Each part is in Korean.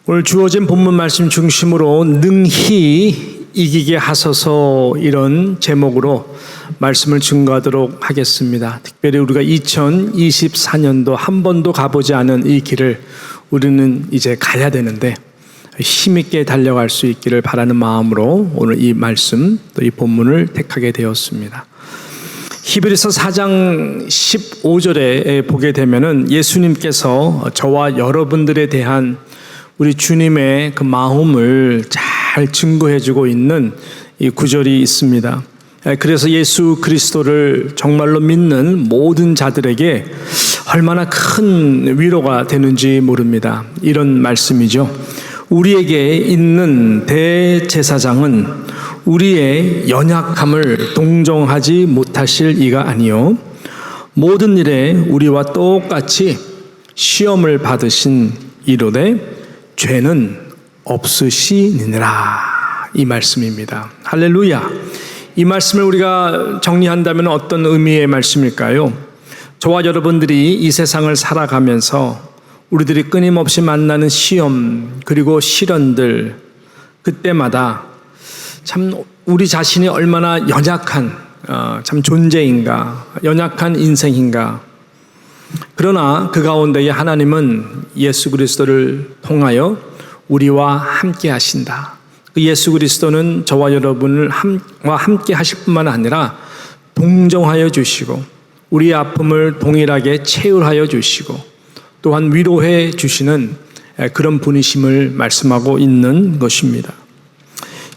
오늘 주어진 본문 말씀 중심으로 능히 이기게 하소서 이런 제목으로 말씀을 증거하도록 하겠습니다. 특별히 우리가 2024년도 한 번도 가보지 않은 이 길을 우리는 이제 가야 되는데 힘있게 달려갈 수 있기를 바라는 마음으로 오늘 이 말씀 또 이 본문을 택하게 되었습니다. 히브리서 4장 15절에 보게 되면은 예수님께서 저와 여러분들에 대한 우리 주님의 그 마음을 잘 증거해주고 있는 이 구절이 있습니다. 그래서 예수 그리스도를 정말로 믿는 모든 자들에게 얼마나 큰 위로가 되는지 모릅니다. 이런 말씀이죠. 우리에게 있는 대제사장은 우리의 연약함을 동정하지 못하실 이가 아니요 모든 일에 우리와 똑같이 시험을 받으신 이로되 죄는 없으시니라 이 말씀입니다. 할렐루야. 이 말씀을 우리가 정리한다면 어떤 의미의 말씀일까요? 저와 여러분들이 이 세상을 살아가면서 우리들이 끊임없이 만나는 시험 그리고 시련들 그때마다 참 우리 자신이 얼마나 연약한 참 존재인가, 연약한 인생인가. 그러나 그 가운데에 하나님은 예수 그리스도를 통하여 우리와 함께 하신다. 그 예수 그리스도는 저와 여러분을 함께 하실 뿐만 아니라 동정하여 주시고 우리의 아픔을 동일하게 체휼하여 주시고 또한 위로해 주시는 그런 분이심을 말씀하고 있는 것입니다.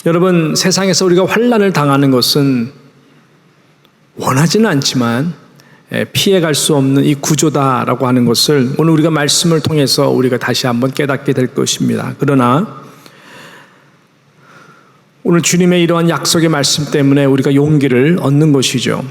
여러분, 세상에서 우리가 환난을 당하는 것은 원하지는 않지만 피해갈 수 없는 이 구조다라고 하는 것을 오늘 우리가 말씀을 통해서 우리가 다시 한번 깨닫게 될 것입니다. 그러나 오늘 주님의 이러한 약속의 말씀 때문에 우리가 용기를 얻는 것이죠.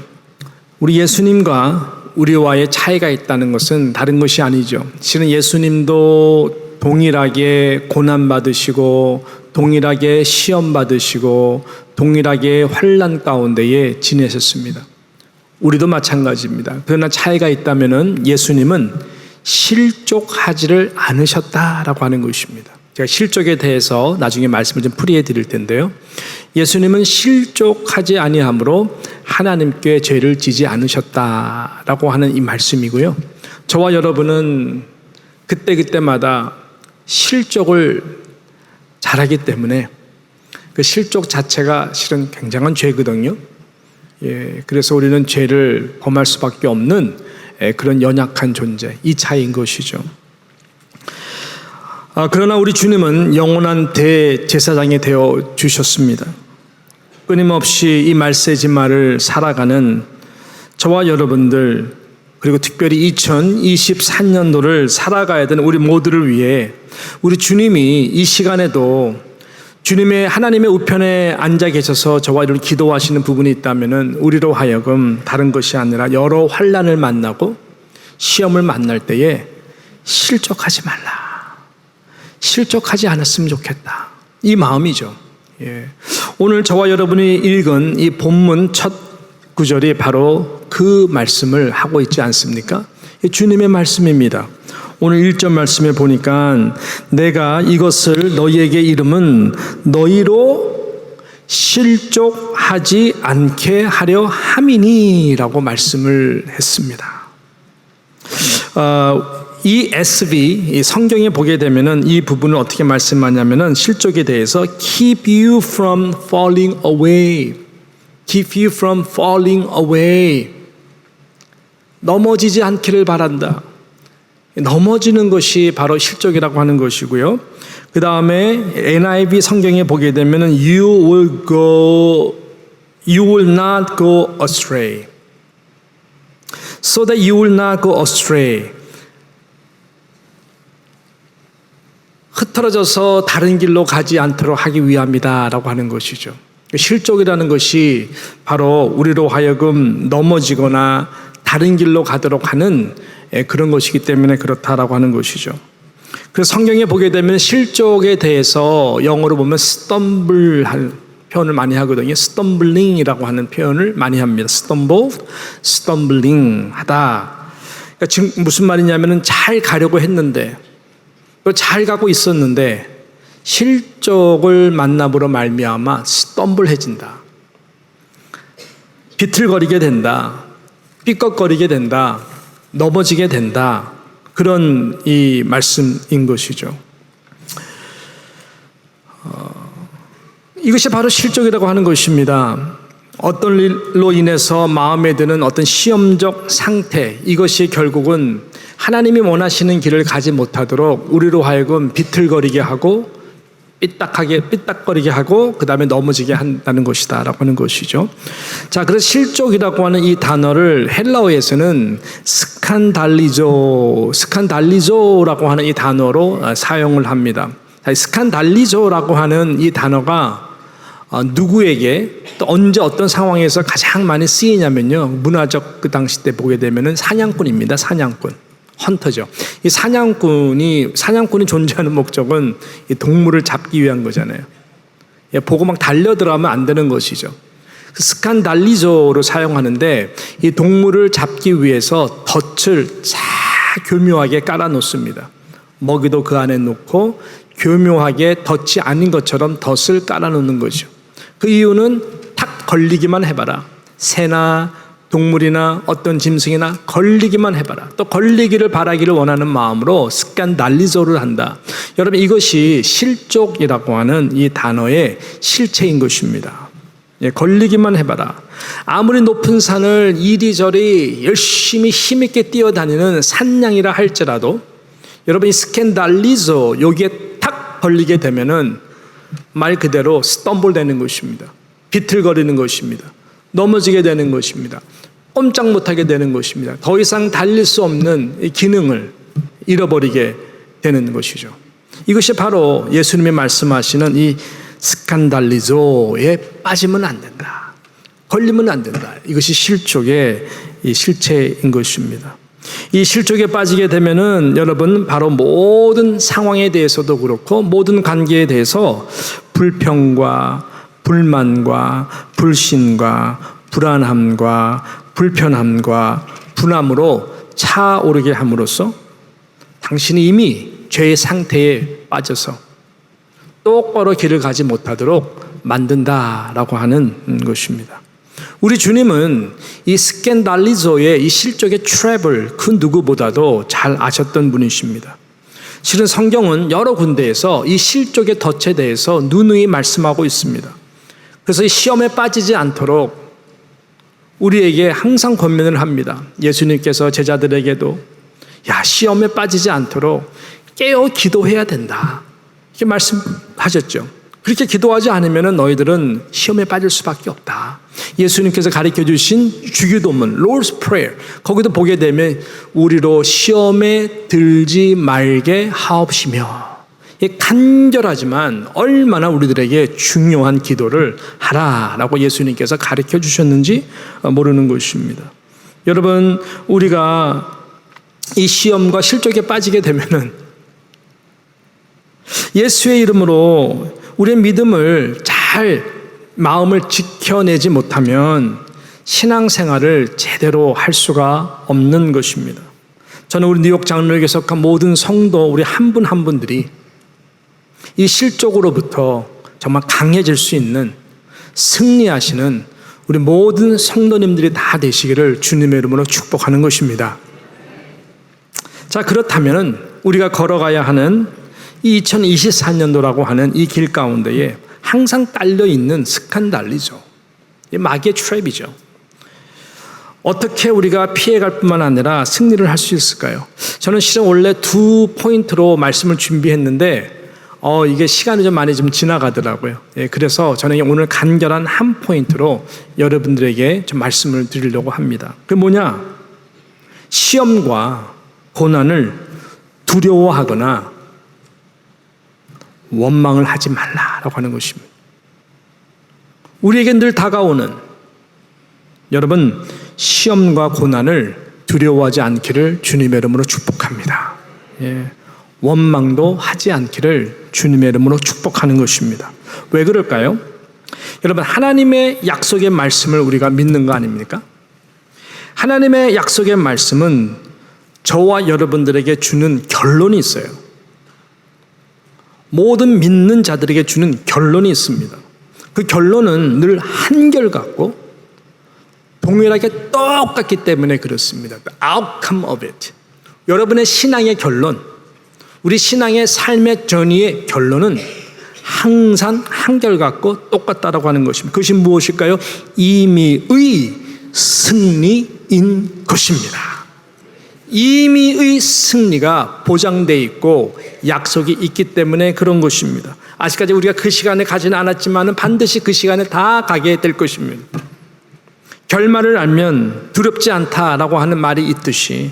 우리 예수님과 우리와의 차이가 있다는 것은 다른 것이 아니죠. 실은 예수님도 동일하게 고난받으시고 동일하게 시험받으시고 동일하게 환난 가운데에 지내셨습니다. 우리도 마찬가지입니다. 그러나 차이가 있다면 예수님은 실족하지를 않으셨다라고 하는 것입니다. 제가 실족에 대해서 나중에 말씀을 좀 풀이해 드릴 텐데요. 예수님은 실족하지 아니함으로 하나님께 죄를 지지 않으셨다라고 하는 이 말씀이고요. 저와 여러분은 그때마다 실족을 잘하기 때문에 그 실족 자체가 실은 굉장한 죄거든요. 그래서 우리는 죄를 범할 수밖에 없는 그런 연약한 존재, 이 차이인 것이죠. 그러나 우리 주님은 영원한 대제사장이 되어 주셨습니다. 끊임없이 이 말세지마를 살아가는 저와 여러분들 그리고 특별히 2024년도를 살아가야 되는 우리 모두를 위해 우리 주님이 이 시간에도 주님의 하나님의 우편에 앉아 계셔서 저와 이렇게 기도하시는 부분이 있다면 우리로 하여금 다른 것이 아니라 여러 환난을 만나고 시험을 만날 때에 실족하지 말라. 실족하지 않았으면 좋겠다. 이 마음이죠. 오늘 저와 여러분이 읽은 이 본문 첫 구절이 바로 그 말씀을 하고 있지 않습니까? 주님의 말씀입니다. 오늘 1절 말씀에 보니까 내가 이것을 너희에게 이름은 너희로 실족하지 않게 하려 함이니라고 말씀을 했습니다. ESV 이 성경에 보게 되면은 이 부분을 어떻게 말씀하냐면은 실족에 대해서 keep you from falling away, keep you from falling away. 넘어지지 않기를 바란다. 넘어지는 것이 바로 실족이라고 하는 것이고요. 그 다음에 NIV 성경에 보게 되면은 you will not go astray, so that you will not go astray. 흐트러져서 다른 길로 가지 않도록 하기 위함이다라고 하는 것이죠. 실족이라는 것이 바로 우리로 하여금 넘어지거나 다른 길로 가도록 하는 그런 것이기 때문에 그렇다라고 하는 것이죠. 그래서 성경에 보게 되면 실족에 대해서 영어로 보면 stumble 할 표현을 많이 하거든요. stumbling이라고 하는 표현을 많이 합니다. stumble, stumbling 하다. 그러니까 지금 무슨 말이냐면은 잘 가려고 했는데 또 잘 가고 있었는데 실족을 만남으로 말미암아 스톰블해진다. 비틀거리게 된다. 삐걱거리게 된다. 넘어지게 된다. 그런 이 말씀인 것이죠. 이것이 바로 실족이라고 하는 것입니다. 어떤 일로 인해서 마음에 드는 어떤 시험적 상태, 이것이 결국은 하나님이 원하시는 길을 가지 못하도록 우리로 하여금 비틀거리게 하고 삐딱거리게 하고 그 다음에 넘어지게 한다는 것이다 라고 하는 것이죠. 자, 그래서 실족이라고 하는 이 단어를 헬라어에서는 스칸달리조라고 하는 이 단어로 사용을 합니다. 스칸달리조라고 하는 이 단어가 누구에게 또 언제 어떤 상황에서 가장 많이 쓰이냐면요, 문화적 그 당시 때 보게 되면은 사냥꾼입니다. 사냥꾼, 헌터죠. 이 사냥꾼이 존재하는 목적은 이 동물을 잡기 위한 거잖아요. 보고 막 달려들어가면 안 되는 것이죠. 스칸달리조로 사용하는데 이 동물을 잡기 위해서 덫을 잘 교묘하게 깔아 놓습니다. 먹이도 그 안에 놓고 교묘하게 덫이 아닌 것처럼 덫을 깔아 놓는 거죠. 그 이유는 탁 걸리기만 해봐라. 새나 동물이나 어떤 짐승이나 걸리기만 해봐라. 또 걸리기를 바라기를 원하는 마음으로 스칸달리조를 한다. 여러분, 이것이 실족이라고 하는 이 단어의 실체인 것입니다. 걸리기만 해봐라. 아무리 높은 산을 이리저리 열심히 힘있게 뛰어다니는 산양이라 할지라도 여러분, 이 스칸달리조 여기에 탁 걸리게 되면은 말 그대로 스톰블 되는 것입니다. 비틀거리는 것입니다. 넘어지게 되는 것입니다. 꼼짝 못하게 되는 것입니다. 더 이상 달릴 수 없는 기능을 잃어버리게 되는 것이죠. 이것이 바로 예수님이 말씀하시는 이 스칸달리조에 빠지면 안 된다. 걸리면 안 된다. 이것이 실족의 이 실체인 것입니다. 이 실족에 빠지게 되면은 여러분, 바로 모든 상황에 대해서도 그렇고 모든 관계에 대해서 불평과 불만과 불신과 불안함과 불편함과 분함으로 차오르게 함으로써 당신이 이미 죄의 상태에 빠져서 똑바로 길을 가지 못하도록 만든다라고 하는 것입니다. 우리 주님은 이 스칸달리조의 이 실족의 트랩을 그 누구보다도 잘 아셨던 분이십니다. 실은 성경은 여러 군데에서 이 실족의 덫에 대해서 누누이 말씀하고 있습니다. 그래서 이 시험에 빠지지 않도록 우리에게 항상 권면을 합니다. 예수님께서 제자들에게도 시험에 빠지지 않도록 깨어 기도해야 된다, 이렇게 말씀하셨죠. 그렇게 기도하지 않으면 너희들은 시험에 빠질 수밖에 없다. 예수님께서 가르쳐 주신 주기도문 Lord's Prayer, 거기도 보게 되면 우리로 시험에 들지 말게 하옵시며, 간절하지만 얼마나 우리들에게 중요한 기도를 하라라고 예수님께서 가르쳐 주셨는지 모르는 것입니다. 여러분, 우리가 이 시험과 실족에 빠지게 되면은 예수의 이름으로 우리의 믿음을 잘 마음을 지켜내지 못하면 신앙생활을 제대로 할 수가 없는 것입니다. 저는 우리 뉴욕 장로교에 속한 모든 성도 우리 한 분 한 분들이 이 실족으로부터 정말 강해질 수 있는 승리하시는 우리 모든 성도님들이 다 되시기를 주님의 이름으로 축복하는 것입니다. 자, 그렇다면 우리가 걸어가야 하는 이 2024년도라고 하는 이 길 가운데에 항상 딸려있는 스칸달리죠. 마귀의 트랩이죠. 어떻게 우리가 피해갈 뿐만 아니라 승리를 할 수 있을까요? 저는 실은 원래 2포인트로 말씀을 준비했는데 이게 시간이 좀 많이 지나가더라고요. 그래서 저는 오늘 간결한 한 포인트로 여러분들에게 좀 말씀을 드리려고 합니다. 그게 뭐냐? 시험과 고난을 두려워하거나 원망을 하지 말라라고 하는 것입니다. 우리에게 늘 다가오는, 여러분, 시험과 고난을 두려워하지 않기를 주님의 이름으로 축복합니다. 원망도 하지 않기를 주님의 이름으로 축복하는 것입니다. 왜 그럴까요? 여러분, 하나님의 약속의 말씀을 우리가 믿는 거 아닙니까? 하나님의 약속의 말씀은 저와 여러분들에게 주는 결론이 있어요. 모든 믿는 자들에게 주는 결론이 있습니다. 그 결론은 늘 한결같고 동일하게 똑같기 때문에 그렇습니다. The outcome of it. 여러분의 신앙의 결론, 우리 신앙의 삶의 전의의 결론은 항상 한결같고 똑같다라고 하는 것입니다. 그것이 무엇일까요? 임의의 승리인 것입니다. 임의의 승리가 보장되어 있고 약속이 있기 때문에 그런 것입니다. 아직까지 우리가 그 시간에 가지는 않았지만 반드시 그 시간에 다 가게 될 것입니다. 결말을 알면 두렵지 않다라고 하는 말이 있듯이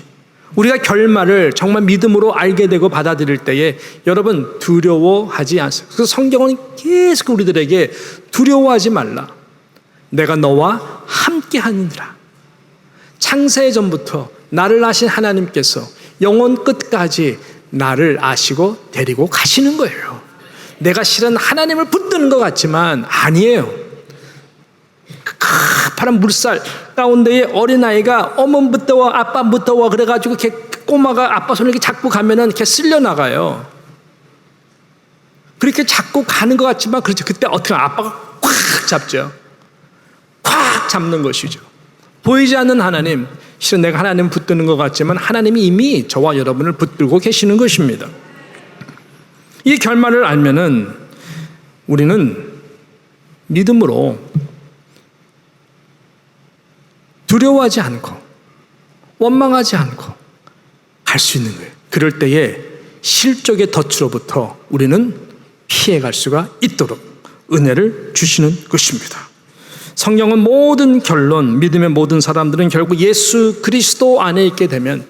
우리가 결말을 정말 믿음으로 알게 되고 받아들일 때에 여러분 두려워하지 않습니다. 그래서 성경은 계속 우리들에게 두려워하지 말라. 내가 너와 함께 하느니라. 창세 전부터 나를 아신 하나님께서 영원 끝까지 나를 아시고 데리고 가시는 거예요. 내가 실은 하나님을 붙드는 것 같지만 아니에요. 파란 물살 가운데에 어린아이가 어머부터 와 아빠부터 와 그래가지고 이렇게 꼬마가 아빠 손을 이렇게 잡고 가면은 이렇게 쓸려 나가요. 그렇게 잡고 가는 것 같지만 그렇죠. 그때 어떻게 아빠가 꽉 잡죠. 꽉 잡는 것이죠. 보이지 않는 하나님, 실은 내가 하나님을 붙드는 것 같지만 하나님이 이미 저와 여러분을 붙들고 계시는 것입니다. 이 결말을 알면은 우리는 믿음으로 두려워하지 않고 원망하지 않고 갈 수 있는 거예요. 그럴 때에 실족의 덫으로부터 우리는 피해갈 수가 있도록 은혜를 주시는 것입니다. 성경은 모든 결론, 믿음의 모든 사람들은 결국 예수 그리스도 안에 있게 되면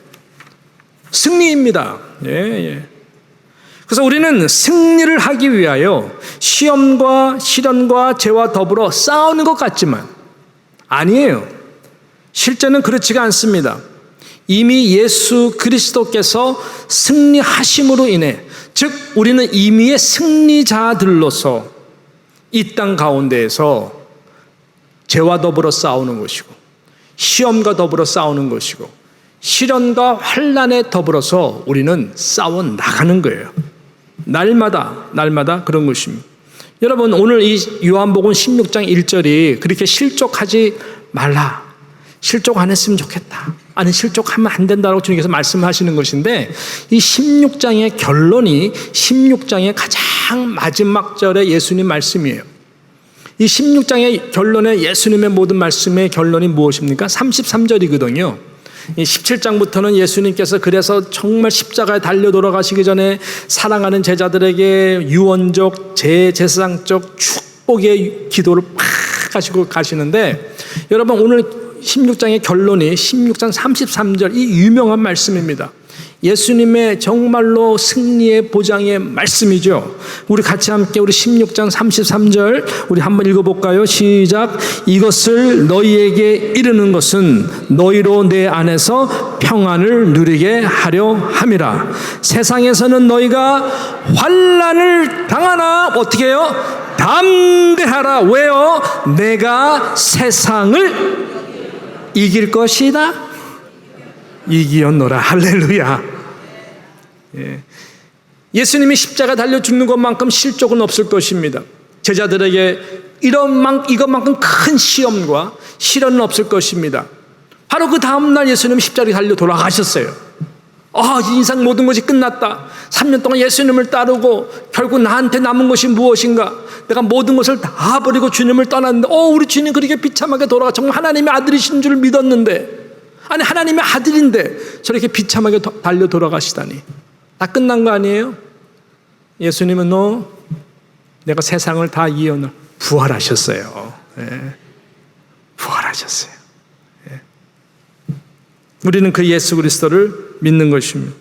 승리입니다. 그래서 우리는 승리를 하기 위하여 시험과 시련과 죄와 더불어 싸우는 것 같지만 아니에요. 실제는 그렇지가 않습니다. 이미 예수 그리스도께서 승리하심으로 인해, 즉 우리는 이미의 승리자들로서 이 땅 가운데에서 죄와 더불어 싸우는 것이고 시험과 더불어 싸우는 것이고 시련과 환난에 더불어서 우리는 싸워 나가는 거예요. 날마다 그런 것입니다. 여러분 오늘 이 요한복음 16장 1절이 그렇게 실족하지 말라, 실족 안 했으면 좋겠다, 아니 실족하면 안 된다고 주님께서 말씀하시는 것인데 이 16장의 결론이 16장의 가장 마지막 절의 예수님 말씀이에요. 이 16장의 결론에 예수님의 모든 말씀의 결론이 무엇입니까? 33절이거든요. 이 17장부터는 예수님께서 그래서 정말 십자가에 달려 돌아가시기 전에 사랑하는 제자들에게 유언적 제사장적 축복의 기도를 팍 하시고 가시는데 여러분 오늘 16장의 결론이 16장 33절 이 유명한 말씀입니다. 예수님의 정말로 승리의 보장의 말씀이죠. 우리 같이 함께 우리 16장 33절 우리 한번 읽어볼까요? 시작. 이것을 너희에게 이르는 것은 너희로 내 안에서 평안을 누리게 하려 함이라. 세상에서는 너희가 환난을 당하나 어떻게 해요? 담대하라. 왜요? 내가 세상을 이길 것이다. 이기었노라. 할렐루야. 예수님이 십자가 달려 죽는 것만큼 실족은 없을 것입니다. 제자들에게 이것만큼 큰 시험과 시련은 없을 것입니다. 바로 그 다음날 예수님 십자가에 달려 돌아가셨어요. 인생 모든 것이 끝났다. 3년 동안 예수님을 따르고 결국 나한테 남은 것이 무엇인가? 내가 모든 것을 다 버리고 주님을 떠났는데 우리 주님 그렇게 비참하게 돌아가 정말 하나님의 아들이신 줄 믿었는데 아니 하나님의 아들인데 저렇게 비참하게 달려 돌아가시다니 다 끝난 거 아니에요? 예수님은 내가 세상을 다 이어놓을 부활하셨어요. 부활하셨어요. 우리는 그 예수 그리스도를 믿는 것입니다.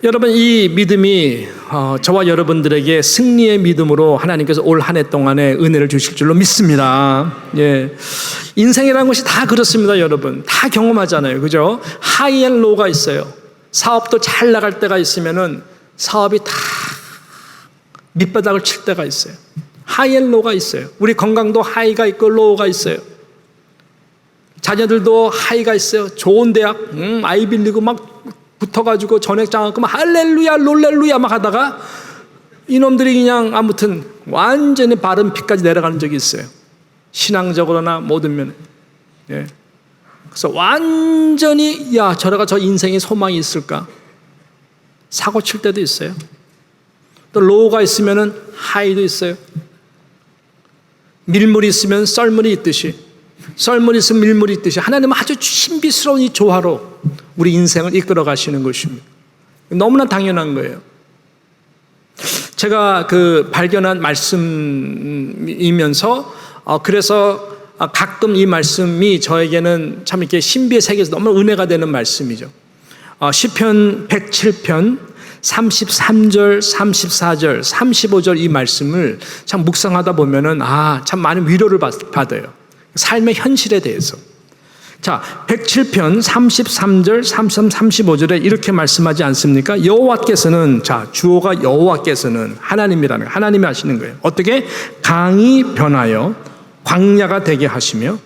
여러분 이 믿음이 저와 여러분들에게 승리의 믿음으로 하나님께서 올 한 해 동안에 은혜를 주실 줄로 믿습니다. 인생이라는 것이 다 그렇습니다. 여러분 다 경험하잖아요. 그죠? 하이 앤 로우가 있어요. 사업도 잘 나갈 때가 있으면은 사업이 다 밑바닥을 칠 때가 있어요. 하이 앤 로우가 있어요. 우리 건강도 하이가 있고 로우가 있어요. 자녀들도 하이가 있어요. 좋은 대학, 아이빌리그 막 붙어가지고 전액장학금 할렐루야 롤렐루야 막 하다가 이놈들이 그냥 아무튼 완전히 바른 피까지 내려가는 적이 있어요. 신앙적으로나 모든 면에. 예. 그래서 완전히 야 저래가 저 인생에 소망이 있을까? 사고 칠 때도 있어요. 또 로우가 있으면은 하이도 있어요. 밀물이 있으면 썰물이 있듯이, 썰물이 있으면 밀물이 있듯이 하나님은 아주 신비스러운 이 조화로 우리 인생을 이끌어 가시는 것입니다. 너무나 당연한 거예요. 제가 발견한 말씀이면서 그래서 가끔 이 말씀이 저에게는 참 이렇게 신비의 세계에서 너무 은혜가 되는 말씀이죠. 시편 107편 33절, 34절, 35절 이 말씀을 참 묵상하다 보면은 참 많은 위로를 받아요. 삶의 현실에 대해서. 자, 107편 33절, 33, 35절에 이렇게 말씀하지 않습니까? 여호와께서는, 자, 주어가 여호와께서는 하나님이라는, 하나님이 하시는 거예요. 어떻게? 강이 변하여 광야가 되게 하시며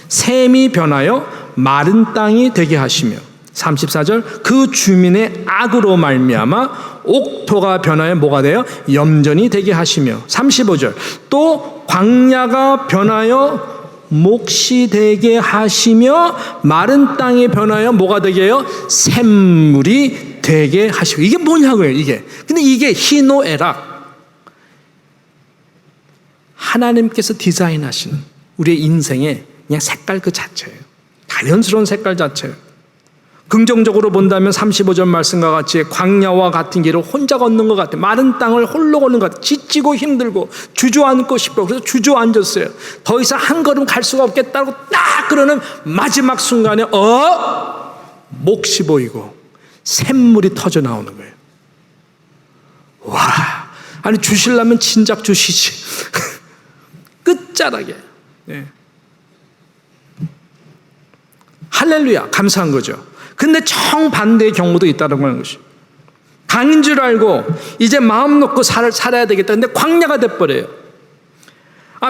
샘이 변하여 마른 땅이 되게 하시며 34절 그 주민의 악으로 말미암아 옥토가 변하여 뭐가 돼요? 염전이 되게 하시며 35절 또 광야가 변하여 몫이 되게 하시며 마른 땅이 변하여 뭐가 되게 해요? 샘물이 되게 하시고. 이게 뭐냐고요 이게. 근데 이게 희노애락, 하나님께서 디자인하시는 우리의 인생의 그냥 색깔 그 자체예요. 자연스러운 색깔 자체예요. 긍정적으로 본다면 35절 말씀과 같이 광야와 같은 길을 혼자 걷는 것 같아요. 마른 땅을 홀로 걷는 것 같아요. 지치고 힘들고 주저앉고 싶고 그래서 주저앉았어요. 더 이상 한 걸음 갈 수가 없겠다고 딱 그러는 마지막 순간에 몫이 보이고 샘물이 터져 나오는 거예요. 와, 아니 주시려면 진작 주시지. 끝자락에. 네. 할렐루야, 감사한 거죠. 근데 정반대의 경우도 있다는 것이. 강인 줄 알고 이제 마음 놓고 살아야 되겠다. 근데 광야가 돼버려요.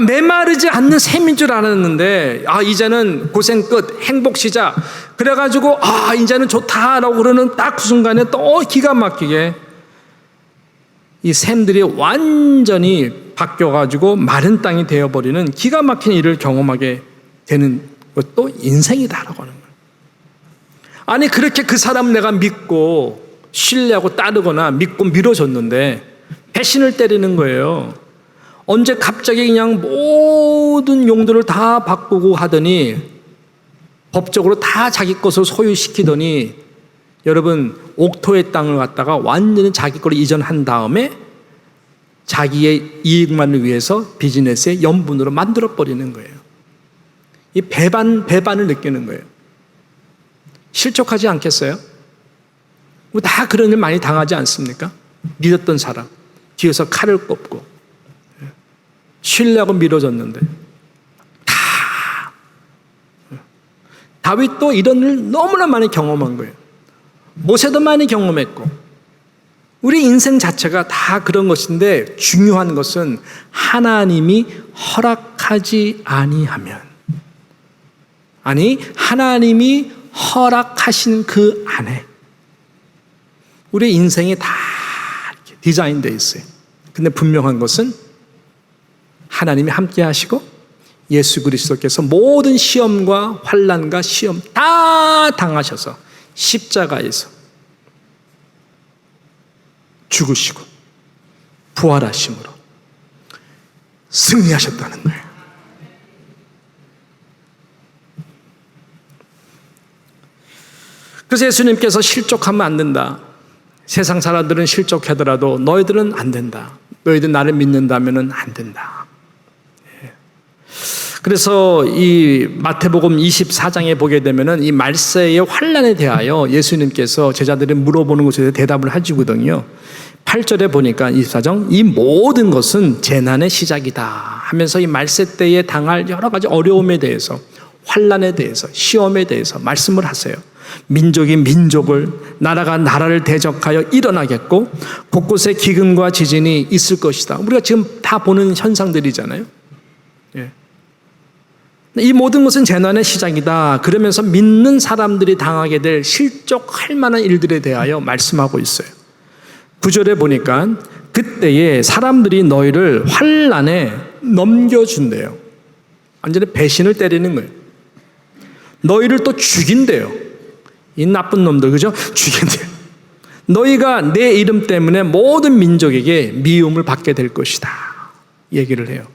메마르지 않는 샘인 줄 알았는데 이제는 고생 끝, 행복 시작. 그래가지고 이제는 좋다라고 그러는 딱 그 순간에 또 기가 막히게 이 샘들이 완전히 바뀌어가지고 마른 땅이 되어버리는 기가 막힌 일을 경험하게 되는 것도 인생이다라고 하는 거예요. 아니 그렇게 그 사람 내가 믿고 신뢰하고 따르거나 믿고 밀어줬는데 배신을 때리는 거예요. 언제 갑자기 그냥 모든 용도를 다 바꾸고 하더니 법적으로 다 자기 것을 소유시키더니 여러분 옥토의 땅을 갖다가 완전히 자기 거로 이전한 다음에 자기의 이익만을 위해서 비즈니스의 연분으로 만들어버리는 거예요. 이 배반을 느끼는 거예요. 실족하지 않겠어요? 다 그런 일 많이 당하지 않습니까? 믿었던 사람 뒤에서 칼을 꼽고 신뢰하고 밀어줬는데 다윗도 이런 일 너무나 많이 경험한 거예요. 모세도 많이 경험했고 우리 인생 자체가 다 그런 것인데 중요한 것은 하나님이 허락하지 아니하면 하나님이 허락하신 그 안에 우리 인생이 다 이렇게 디자인되어 있어요. 근데 분명한 것은 하나님이 함께 하시고 예수 그리스도께서 모든 시험과 환난과 시험 다 당하셔서 십자가에서 죽으시고 부활하심으로 승리하셨다는 거예요. 그래서 예수님께서 실족하면 안 된다. 세상 사람들은 실족하더라도 너희들은 안 된다. 너희들 나를 믿는다면 안 된다. 그래서 이 마태복음 24장에 보게 되면은 이 말세의 환난에 대하여 예수님께서 제자들이 물어보는 것에 대답을 하시거든요. 8절에 보니까 24장 이 모든 것은 재난의 시작이다 하면서 이 말세 때에 당할 여러 가지 어려움에 대해서 환난에 대해서 시험에 대해서 말씀을 하세요. 민족이 민족을 나라가 나라를 대적하여 일어나겠고 곳곳에 기근과 지진이 있을 것이다. 우리가 지금 다 보는 현상들이잖아요. 예. 이 모든 것은 재난의 시작이다. 그러면서 믿는 사람들이 당하게 될 실족할 만한 일들에 대하여 말씀하고 있어요. 9절에 보니까 그때에 사람들이 너희를 환난에 넘겨준대요. 완전히 배신을 때리는 거예요. 너희를 또 죽인대요. 이 나쁜 놈들, 그죠? 죽인대요. 너희가 내 이름 때문에 모든 민족에게 미움을 받게 될 것이다. 얘기를 해요.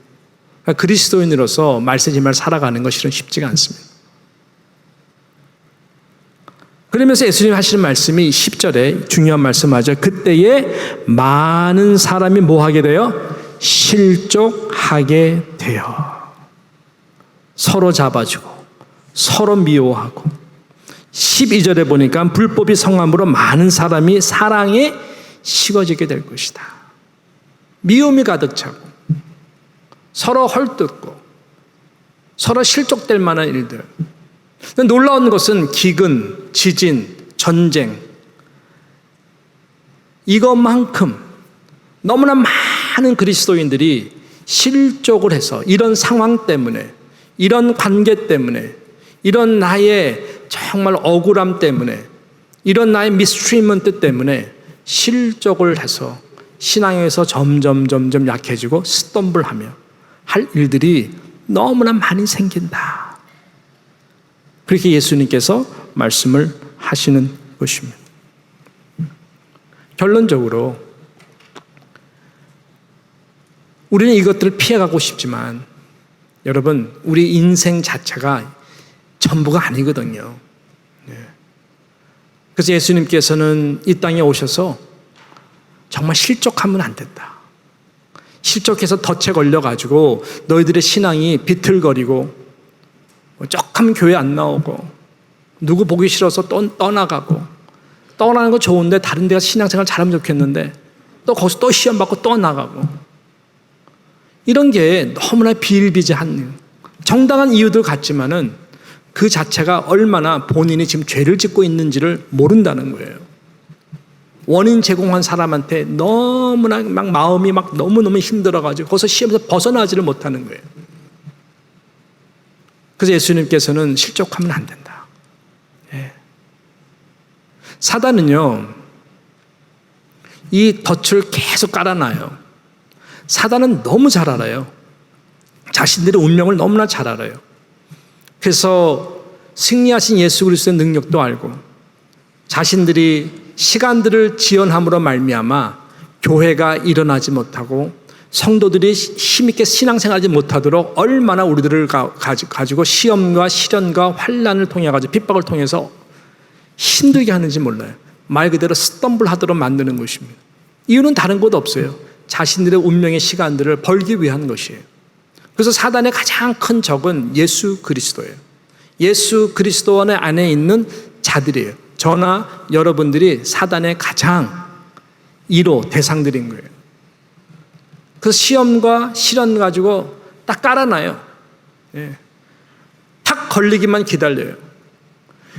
그러니까 그리스도인으로서 말세지말 살아가는 것이 쉽지가 않습니다. 그러면서 예수님 하시는 말씀이 10절에 중요한 말씀하죠. 그때에 많은 사람이 뭐하게 돼요? 실족하게 되어 서로 잡아주고 서로 미워하고 12절에 보니까 불법이 성함으로 많은 사람이 사랑에 식어지게 될 것이다. 미움이 가득 차고 서로 헐뜯고 서로 실족될 만한 일들. 놀라운 것은 기근, 지진, 전쟁 이것만큼 너무나 많은 그리스도인들이 실족을 해서 이런 상황 때문에 이런 관계 때문에 이런 나의 정말 억울함 때문에 이런 나의 미스트리먼트 때문에 실족을 해서 신앙에서 점점 약해지고 스톰블하며 할 일들이 너무나 많이 생긴다. 그렇게 예수님께서 말씀을 하시는 것입니다. 결론적으로 우리는 이것들을 피해가고 싶지만 여러분 우리 인생 자체가 전부가 아니거든요. 그래서 예수님께서는 이 땅에 오셔서 정말 실족하면 안 된다. 실족해서 덫에 걸려가지고 너희들의 신앙이 비틀거리고 조금 교회 안 나오고 누구 보기 싫어서 떠나가고 떠나는 거 좋은데 다른 데가 신앙생활 잘하면 좋겠는데 또 거기서 또 시험 받고 또 나가고 이런 게 너무나 비일비재한 정당한 이유들 같지만은 그 자체가 얼마나 본인이 지금 죄를 짓고 있는지를 모른다는 거예요. 원인 제공한 사람한테 너무나 막 마음이 막 너무너무 힘들어가지고 거기서 시험에서 벗어나지를 못하는 거예요. 그래서 예수님께서는 실족하면 안 된다. 예. 사단은요, 이 덫을 계속 깔아놔요. 사단은 너무 잘 알아요. 자신들의 운명을 너무나 잘 알아요. 그래서 승리하신 예수 그리스도의 능력도 알고 자신들이 시간들을 지연함으로 말미암아 교회가 일어나지 못하고 성도들이 힘있게 신앙생활하지 못하도록 얼마나 우리들을 가지고 시험과 시련과 환난을 통해 가지고 핍박을 통해서 힘들게 하는지 몰라요. 말 그대로 스톰블하도록 만드는 것입니다. 이유는 다른 것 없어요. 자신들의 운명의 시간들을 벌기 위한 것이에요. 그래서 사단의 가장 큰 적은 예수 그리스도예요. 예수 그리스도 안에 있는 자들이에요. 저나 여러분들이 사단의 가장 1호 대상들인 거예요. 그 시험과 시련 가지고 딱 깔아놔요. 예. 탁 걸리기만 기다려요.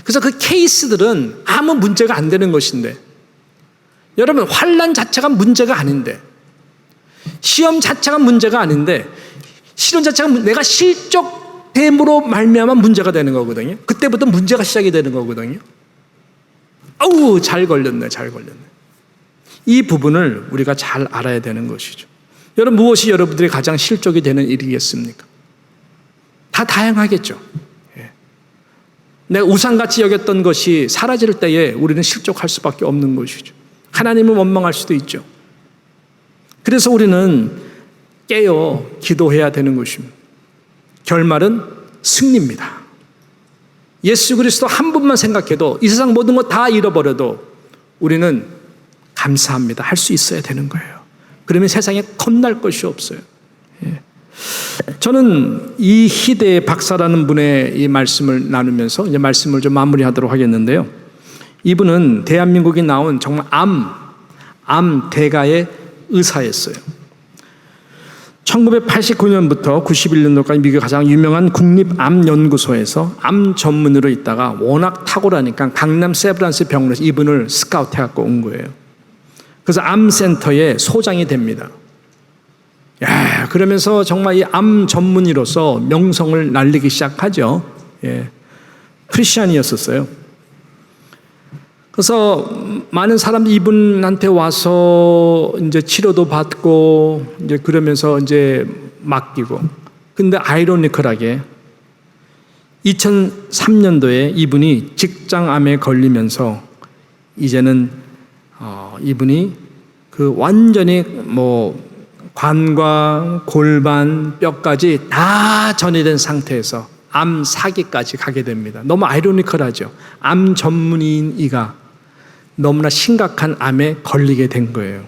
그래서 그 케이스들은 아무 문제가 안 되는 것인데 여러분 환난 자체가 문제가 아닌데 시험 자체가 문제가 아닌데 시련 자체가 내가 실족됨으로 말미암아 문제가 되는 거거든요. 그때부터 문제가 시작이 되는 거거든요. 아우 잘 걸렸네. 이 부분을 우리가 잘 알아야 되는 것이죠. 여러분 무엇이 여러분들이 가장 실족이 되는 일이겠습니까? 다 다양하겠죠. 예. 내가 우상같이 여겼던 것이 사라질 때에 우리는 실족할 수밖에 없는 것이죠. 하나님을 원망할 수도 있죠. 그래서 우리는 깨어 기도해야 되는 것입니다. 결말은 승리입니다. 예수 그리스도 한 분만 생각해도 이 세상 모든 것 다 잃어버려도 우리는 감사합니다. 할 수 있어야 되는 거예요. 그러면 세상에 겁날 것이 없어요. 예. 저는 이 희대의 박사라는 분의 이 말씀을 나누면서 이제 말씀을 좀 마무리하도록 하겠는데요. 이분은 대한민국에 나온 정말 암 대가의 의사였어요. 1989년부터 91년도까지 미국의 가장 유명한 국립암연구소에서 암 전문의로 있다가 워낙 탁월하니까 강남 세브란스 병원에서 이분을 스카우트해갖고 온 거예요. 그래서 암센터의 소장이 됩니다. 야, 그러면서 정말 이 암 전문의로서 명성을 날리기 시작하죠. 예. 크리스찬이었었어요. 그래서 많은 사람들이 이분한테 와서 이제 치료도 받고 이제 그러면서 이제 맡기고. 근데 아이러니컬하게 2003년도에 이분이 직장암에 걸리면서 이제는 이분이 그 완전히 뭐 관과 골반, 뼈까지 다 전이된 상태에서 암 사기까지 가게 됩니다. 너무 아이러니컬하죠. 암 전문의인 이가 너무나 심각한 암에 걸리게 된 거예요.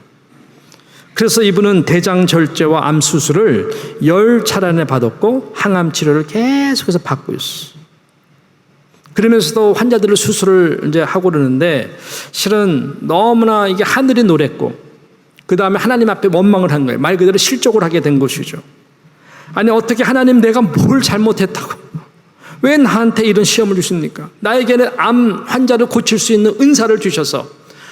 그래서 이분은 대장 절제와 암 수술을 10차례나 받았고 항암 치료를 계속해서 받고 있어요. 그러면서도 환자들을 수술을 이제 하고 그러는데 실은 너무나 이게 하늘이 노랬고 그 다음에 하나님 앞에 원망을 한 거예요. 말 그대로 실족을 하게 된 것이죠. 아니 어떻게 하나님 내가 뭘 잘못했다고 왜 나한테 이런 시험을 주십니까? 나에게는 암 환자를 고칠 수 있는 은사를 주셔서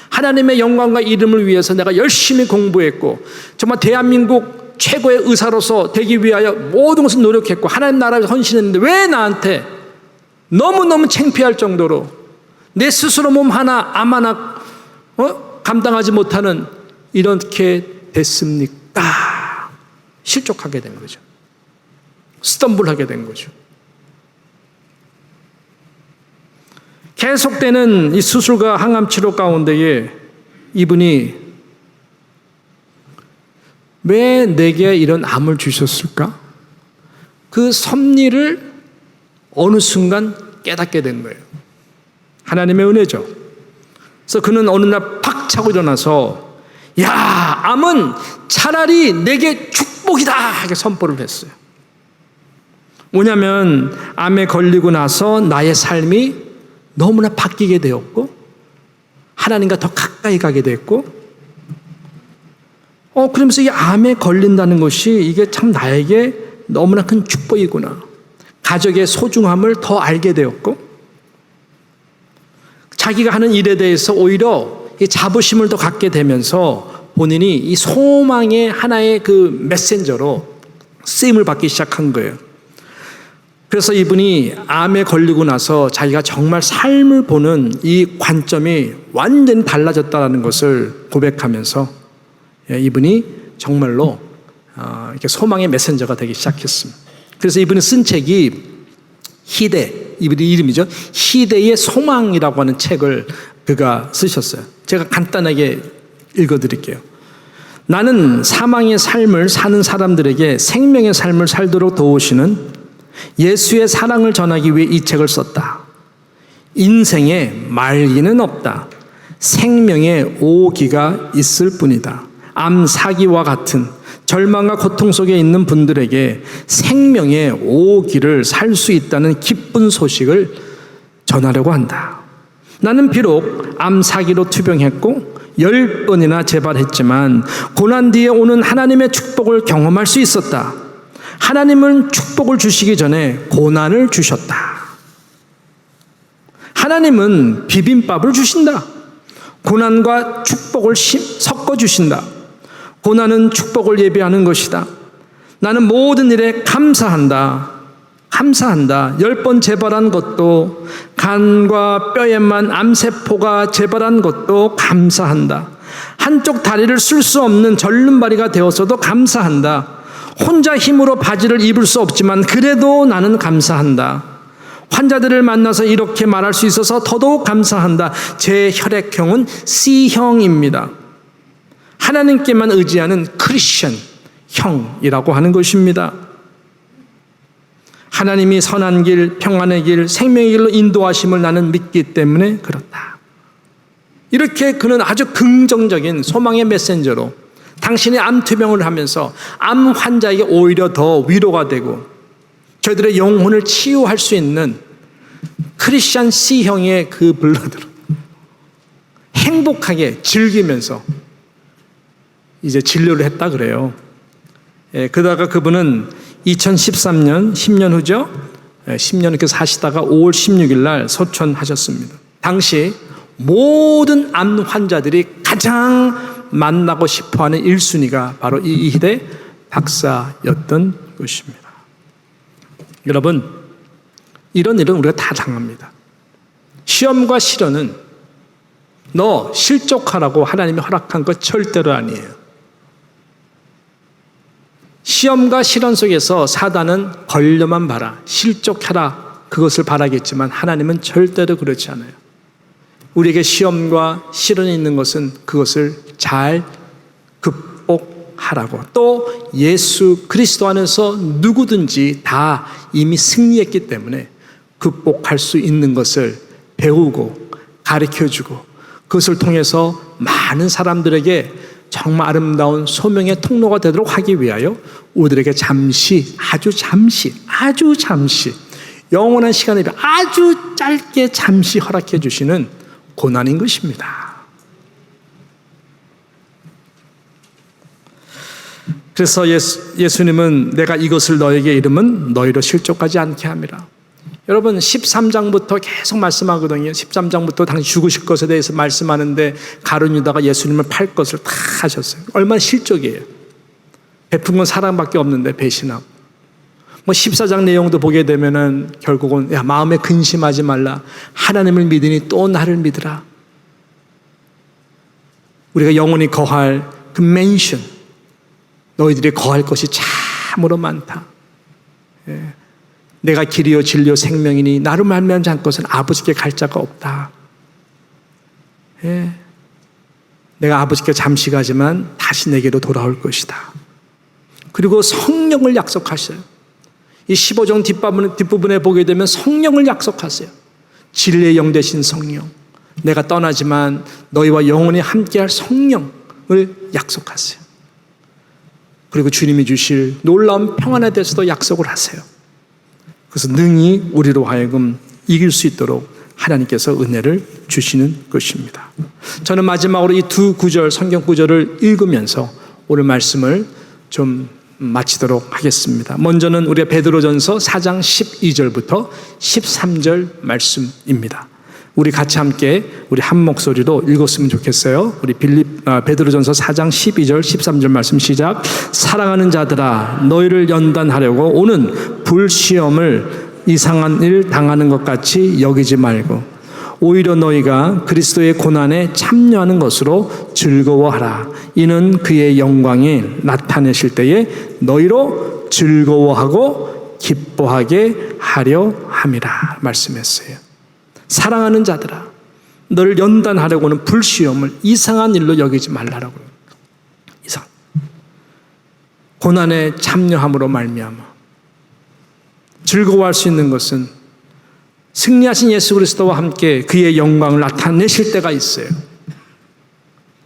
하나님의 영광과 이름을 위해서 내가 열심히 공부했고 정말 대한민국 최고의 의사로서 되기 위하여 모든 것을 노력했고 하나님 나라를 헌신했는데 왜 나한테 너무너무 창피할 정도로 내 스스로 몸 하나 암 하나 감당하지 못하는 이렇게 됐습니까? 실족하게 된 거죠. 스텀블하게 된 거죠. 계속되는 이 수술과 항암 치료 가운데에 이분이 왜 내게 이런 암을 주셨을까? 그 섭리를 어느 순간 깨닫게 된 거예요. 하나님의 은혜죠. 그래서 그는 어느 날 팍 차고 일어나서 야, 암은 차라리 내게 축복이다 이렇게 선포를 했어요. 뭐냐면 암에 걸리고 나서 나의 삶이 너무나 바뀌게 되었고 하나님과 더 가까이 가게 됐고 그러면서 이 암에 걸린다는 것이 이게 참 나에게 너무나 큰 축복이구나. 가족의 소중함을 더 알게 되었고 자기가 하는 일에 대해서 오히려 이 자부심을 더 갖게 되면서 본인이 이 소망의 하나의 그 메신저로 쓰임을 받기 시작한 거예요. 그래서 이분이 암에 걸리고 나서 자기가 정말 삶을 보는 이 관점이 완전히 달라졌다는 것을 고백하면서 이분이 정말로 이렇게 소망의 메신저가 되기 시작했습니다. 그래서 이분이 쓴 책이 희대, 이분의 이름이죠. 희대의 소망이라고 하는 책을 그가 쓰셨어요. 제가 간단하게 읽어드릴게요. 나는 사망의 삶을 사는 사람들에게 생명의 삶을 살도록 도우시는 예수의 사랑을 전하기 위해 이 책을 썼다. 인생에 말기는 없다. 생명의 오기가 있을 뿐이다. 암 사기와 같은 절망과 고통 속에 있는 분들에게 생명의 오기를 살 수 있다는 기쁜 소식을 전하려고 한다. 나는 비록 암 사기로 투병했고 10번이나 재발했지만 고난 뒤에 오는 하나님의 축복을 경험할 수 있었다. 하나님은 축복을 주시기 전에 고난을 주셨다. 하나님은 비빔밥을 주신다. 고난과 축복을 섞어 주신다. 고난은 축복을 예비하는 것이다. 나는 모든 일에 감사한다. 감사한다. 10번 재발한 것도, 간과 뼈에만 암세포가 재발한 것도 감사한다. 한쪽 다리를 쓸 수 없는 절름발이가 되어서도 감사한다. 혼자 힘으로 바지를 입을 수 없지만 그래도 나는 감사한다. 환자들을 만나서 이렇게 말할 수 있어서 더더욱 감사한다. 제 혈액형은 C형입니다. 하나님께만 의지하는 크리스천 형이라고 하는 것입니다. 하나님이 선한 길, 평안의 길, 생명의 길로 인도하심을 나는 믿기 때문에 그렇다. 이렇게 그는 아주 긍정적인 소망의 메신저로 당신이 암투병을 하면서 암 환자에게 오히려 더 위로가 되고 저희들의 영혼을 치유할 수 있는 크리스찬 C형의 그 블러드로 행복하게 즐기면서 이제 진료를 했다 그래요. 그러다가 그분은 2013년 10년 후죠. 10년 이렇게 사시다가 5월 16일 날 소천하셨습니다. 당시 모든 암 환자들이 가장 만나고 싶어하는 1순위가 바로 이 희대 박사였던 것입니다. 여러분, 이런 일은 우리가 다 당합니다. 시험과 시련은 너 실족하라고 하나님이 허락한 것 절대로 아니에요. 시험과 시련 속에서 사단은 걸려만 봐라, 실족하라, 그것을 바라겠지만 하나님은 절대로 그렇지 않아요. 우리에게 시험과 시련이 있는 것은 그것을 잘 극복하라고, 또 예수 그리스도 안에서 누구든지 다 이미 승리했기 때문에 극복할 수 있는 것을 배우고 가르쳐주고, 그것을 통해서 많은 사람들에게 정말 아름다운 소명의 통로가 되도록 하기 위하여 우리들에게 잠시, 아주 잠시 영원한 시간을 아주 짧게 잠시 허락해 주시는 고난인 것입니다. 그래서 예수님은 내가 이것을 너에게 이르면 너희로 실족하지 않게 함이라. 여러분, 13장부터 계속 말씀하거든요. 13장부터 당신 죽으실 것에 대해서 말씀하는데 가룟 유다가 예수님을 팔 것을 다 하셨어요. 얼마나 실족이에요. 베푼 건 사랑밖에 없는데 배신하고. 14장 내용도 보게 되면은 결국은 야, 마음에 근심하지 말라. 하나님을 믿으니 또 나를 믿으라. 우리가 영원히 거할 그 맨션, 너희들이 거할 것이 참으로 많다. 예. 내가 길이요 진리요 생명이니 나로 말미암지 않은 것은 아버지께 갈 자가 없다. 예. 내가 아버지께 잠시 가지만 다시 내게로 돌아올 것이다. 그리고 성령을 약속하셔요. 이 15장 뒷부분에 보게 되면 성령을 약속하세요. 진리의 영 되신 성령, 내가 떠나지만 너희와 영원히 함께할 성령을 약속하세요. 그리고 주님이 주실 놀라운 평안에 대해서도 약속을 하세요. 그래서 능히 우리로 하여금 이길 수 있도록 하나님께서 은혜를 주시는 것입니다. 저는 마지막으로 이 두 구절, 성경 구절을 읽으면서 오늘 말씀을 좀 마치도록 하겠습니다. 먼저는 우리가 베드로전서 4장 12절부터 13절 말씀입니다. 우리 같이 함께 우리 한 목소리로 읽었으면 좋겠어요. 우리 베드로전서 4장 12절 13절 말씀 시작. 사랑하는 자들아, 너희를 연단하려고 오는 불시험을 이상한 일 당하는 것 같이 여기지 말고 오히려 너희가 그리스도의 고난에 참여하는 것으로 즐거워하라. 이는 그의 영광이 나타내실 때에 너희로 즐거워하고 기뻐하게 하려 함이라 말씀했어요. 사랑하는 자들아, 너를 연단하려고는 불시험을 이상한 일로 여기지 말라라고요. 고난에 참여함으로 말미암아 즐거워할 수 있는 것은 승리하신 예수 그리스도와 함께 그의 영광을 나타내실 때가 있어요.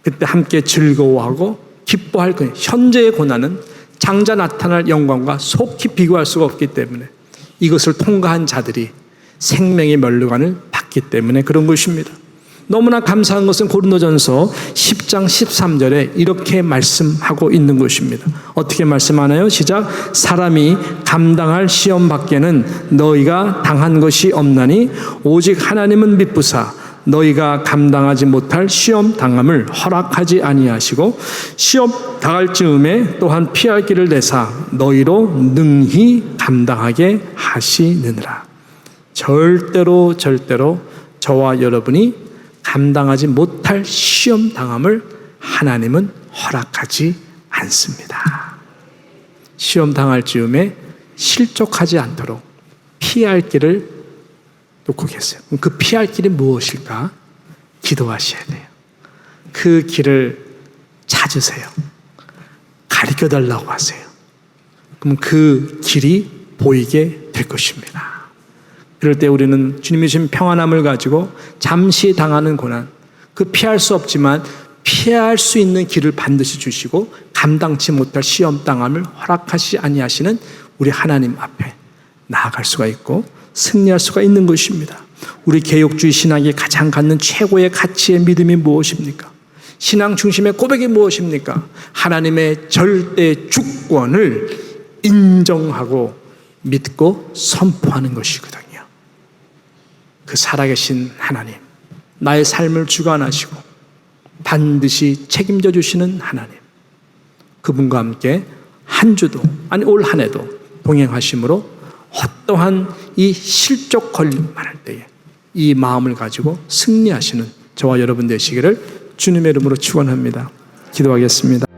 그때 함께 즐거워하고 기뻐할 거예요. 현재의 고난은 장자 나타날 영광과 속히 비교할 수가 없기 때문에 이것을 통과한 자들이 생명의 면류관을 받기 때문에 그런 것입니다. 너무나 감사한 것은 고린도전서 10장 13절에 이렇게 말씀하고 있는 것입니다. 어떻게 말씀하나요? 시작. 사람이 감당할 시험 밖에는 너희가 당한 것이 없나니 오직 하나님은 미쁘사 너희가 감당하지 못할 시험 당함을 허락하지 아니하시고 시험 당할 즈음에 또한 피할 길을 내사 너희로 능히 감당하게 하시느니라. 절대로 저와 여러분이 감당하지 못할 시험 당함을 하나님은 허락하지 않습니다. 시험 당할 즈음에 실족하지 않도록 피할 길을 놓고 계세요. 그 피할 길이 무엇일까? 기도하셔야 돼요. 그 길을 찾으세요. 가르쳐달라고 하세요. 그럼 그 길이 보이게 될 것입니다. 그럴 때 우리는 주님이 주신 평안함을 가지고 잠시 당하는 고난, 그 피할 수 없지만 피할 수 있는 길을 반드시 주시고 감당치 못할 시험 당함을 허락하시지 아니하시는 우리 하나님 앞에 나아갈 수가 있고 승리할 수가 있는 것입니다. 우리 개혁주의 신학이 가장 갖는 최고의 가치의 믿음이 무엇입니까? 신앙 중심의 고백이 무엇입니까? 하나님의 절대 주권을 인정하고 믿고 선포하는 것이거든요. 그 살아계신 하나님, 나의 삶을 주관하시고 반드시 책임져 주시는 하나님, 그분과 함께 한 주도 아니 올 한 해도 동행하심으로 어떠한 이 실족 걸림 말할 때에 이 마음을 가지고 승리하시는 저와 여러분 되시기를 주님의 이름으로 축원합니다. 기도하겠습니다.